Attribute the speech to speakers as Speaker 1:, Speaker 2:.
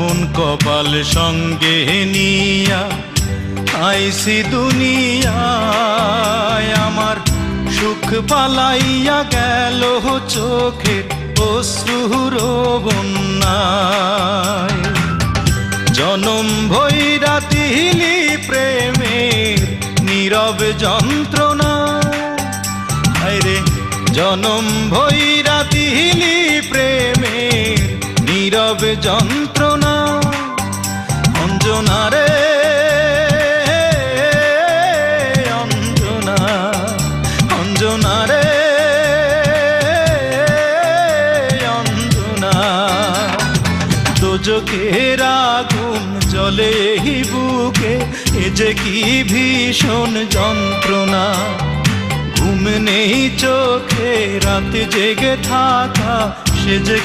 Speaker 1: এমন কপাল সঙ্গে নিয়া আইসি দুনিয়ায়, আমার সুখ পালাইয়া গেল চোখের অশ্রুর বন্যায়। জনম ভৈরা তিলি প্রেমের নীরব যন্ত্রণা, আরে জনম ভৈরা তিলি প্রেমের নীরব যন্ত্রণা। অঞ্জনা রে অঞ্জনা, অঞ্জনা রে অঞ্জনা, দোজখের আগুন জ্বলে এই বুকে, এ যে কি ভীষণ যন্ত্রণা। ঘুম নেই চোখে, রাতে জেগে থাকা সে যে